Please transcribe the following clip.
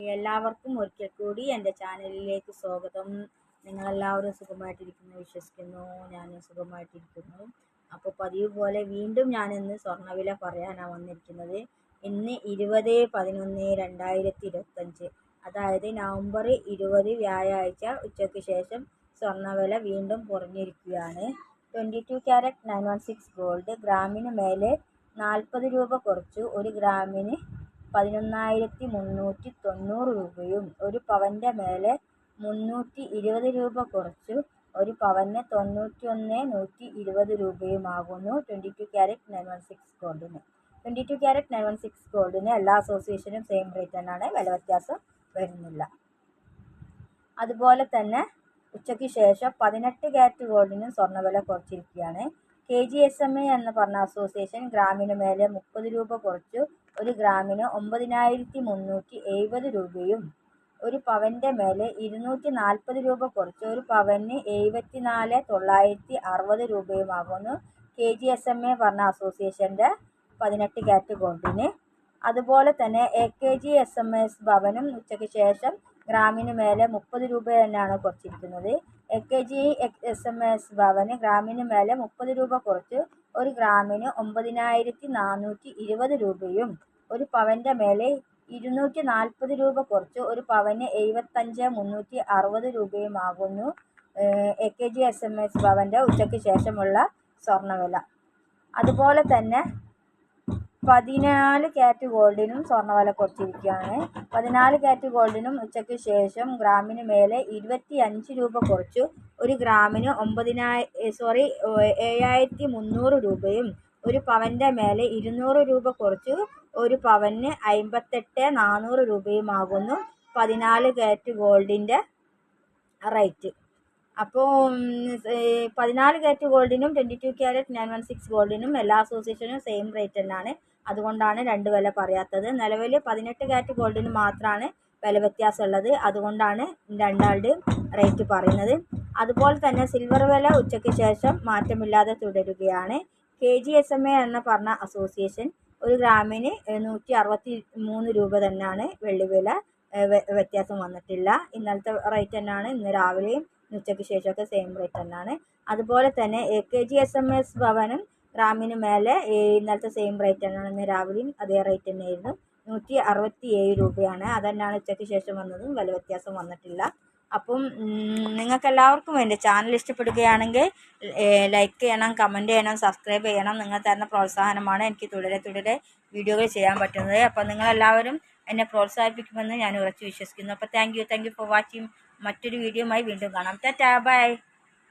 എല്ലാവർക്കും ഒരിക്കൽ കൂടി എൻ്റെ ചാനലിലേക്ക് സ്വാഗതം. നിങ്ങളെല്ലാവരും സുഖമായിട്ടിരിക്കുന്നു വിശ്വസിക്കുന്നു. ഞാനും സുഖമായിട്ടിരിക്കുന്നു. അപ്പോൾ പതിവ് പോലെ വീണ്ടും ഞാനിന്ന് സ്വർണ്ണവില പറയാനാണ് വന്നിരിക്കുന്നത്. ഇന്ന് 20/11/2025, അതായത് നവംബർ 20 വ്യാഴാഴ്ച ഉച്ചയ്ക്ക് ശേഷം സ്വർണ്ണവില വീണ്ടും കുറഞ്ഞിരിക്കുകയാണ്. 22 ക്യാരറ്റ് 916 ഗോൾഡ് ഗ്രാമിന് മേലെ 40 രൂപ കുറച്ചു ഒരു ഗ്രാമിന് 11,390 രൂപയും, ഒരു പവൻ്റെ മേലെ 320 രൂപ കുറച്ചു ഒരു പവന് 91,120 രൂപയുമാകുന്നു 22 ക്യാരറ്റ് 916 ഗോൾഡിന്. 22 ക്യാരറ്റ് 916 ഗോൾഡിന് എല്ലാ അസോസിയേഷനും സെയിം റേറ്റ് തന്നെയാണ്, വില വ്യത്യാസം വരുന്നില്ല. അതുപോലെ തന്നെ ഉച്ചയ്ക്ക് ശേഷം 18 ക്യാരറ്റ് ഗോൾഡിനും സ്വർണ്ണവില കുറച്ചിരിക്കുകയാണ്. KGSMA എന്ന് പറഞ്ഞ അസോസിയേഷൻ ഗ്രാമിന് മേലെ 30 രൂപ കുറച്ചു ഒരു ഗ്രാമിന് 9,370 രൂപയും, ഒരു പവൻ്റെ മേലെ 240 രൂപ കുറച്ച് ഒരു പവന് 74,960 രൂപയുമാകുന്നു KGSMA പറഞ്ഞ അസോസിയേഷൻ്റെ 18 ക്യാരറ്റ് ഗോൾഡിന്. അതുപോലെ തന്നെ AKGSMS ഭവനും ഉച്ചയ്ക്ക് ശേഷം ഗ്രാമിന് മേലെ 30 രൂപ തന്നെയാണ് കുറച്ചിരിക്കുന്നത്. AKGSMS ഭവന് ഗ്രാമിന് മേലെ 30 രൂപ കുറച്ച് ഒരു ഗ്രാമിന് 9,420 രൂപയും, ഒരു പവൻ്റെ മേലെ 240 രൂപ കുറച്ച് ഒരു പവന് 75,360 രൂപയുമാകുന്നു AKGSMS ഭവൻ്റെ ഉച്ചയ്ക്ക് ശേഷമുള്ള സ്വർണ്ണവില. അതുപോലെ തന്നെ 14 ക്യാരറ്റ് ഗോൾഡിനും സ്വർണ്ണവില കുറച്ചിരിക്കുകയാണ്. 14 ക്യാരറ്റ് ഗോൾഡിനും ഉച്ചയ്ക്ക് ശേഷം ഗ്രാമിന് മേലെ 25 രൂപ കുറച്ചു ഒരു ഗ്രാമിന് 7,300 രൂപയും, ഒരു പവൻ്റെ മേലെ 200 രൂപ കുറച്ച് ഒരു പവന് 58,400 രൂപയുമാകുന്നു 14 ക്യാരറ്റ് ഗോൾഡിൻ്റെ റേറ്റ്. അപ്പോൾ 14 ക്യാരറ്റ് ഗോൾഡിനും 22 ക്യാരറ്റ് 916 ഗോൾഡിനും എല്ലാ അസോസിയേഷനും സെയിം റേറ്റ് തന്നെയാണ്. അതുകൊണ്ടാണ് രണ്ട് വില പറയാത്തത്. നിലവിൽ 18 ക്യാരറ്റ് ഗോൾഡിന് മാത്രമാണ് വില വ്യത്യാസം ഉള്ളത്, അതുകൊണ്ടാണ് രണ്ടാളുടെയും റേറ്റ് പറയുന്നത്. അതുപോലെ തന്നെ സിൽവർ വില ഉച്ചയ്ക്ക് ശേഷം മാറ്റമില്ലാതെ തുടരുകയാണ്. KGSMA എന്ന് പറഞ്ഞ അസോസിയേഷൻ ഒരു ഗ്രാമിന് 163 രൂപ തന്നെയാണ് വെള്ളി വില, വ്യത്യാസം വന്നിട്ടില്ല. ഇന്നലത്തെ റേറ്റ് തന്നെയാണ്, ഇന്ന് രാവിലെയും ഉച്ചയ്ക്ക് ശേഷമൊക്കെ സെയിം റേറ്റ് തന്നെയാണ്. അതുപോലെ തന്നെ AKGSMS ഭവനും ഗ്രാമിന് മേലെ ഇന്നലത്തെ സെയിം റേറ്റ് തന്നെയാണ്, ഇന്ന് രാവിലെയും അതേ റേറ്റ് തന്നെയായിരുന്നു, 167 രൂപയാണ്. അതന്നെയാണ് ഉച്ചയ്ക്ക് ശേഷം വന്നതും, വില വ്യത്യാസം വന്നിട്ടില്ല. അപ്പം നിങ്ങൾക്കെല്ലാവർക്കും എൻ്റെ ചാനൽ ഇഷ്ടപ്പെടുകയാണെങ്കിൽ ലൈക്ക് ചെയ്യണം, കമൻറ്റ് ചെയ്യണം, സബ്സ്ക്രൈബ് ചെയ്യണം. നിങ്ങൾ തരുന്ന പ്രോത്സാഹനമാണ് എനിക്ക് തുടരെ വീഡിയോകൾ ചെയ്യാൻ പറ്റുന്നത്. അപ്പോൾ നിങ്ങളെല്ലാവരും എന്നെ പ്രോത്സാഹിപ്പിക്കുമെന്ന് ഞാൻ ഉറച്ചു വിശ്വസിക്കുന്നു. അപ്പോൾ താങ്ക് യു ഫോർ വാച്ചിങ്. മറ്റൊരു വീഡിയോയുമായി വീണ്ടും കാണാം. ടാറ്റാ, ബൈ.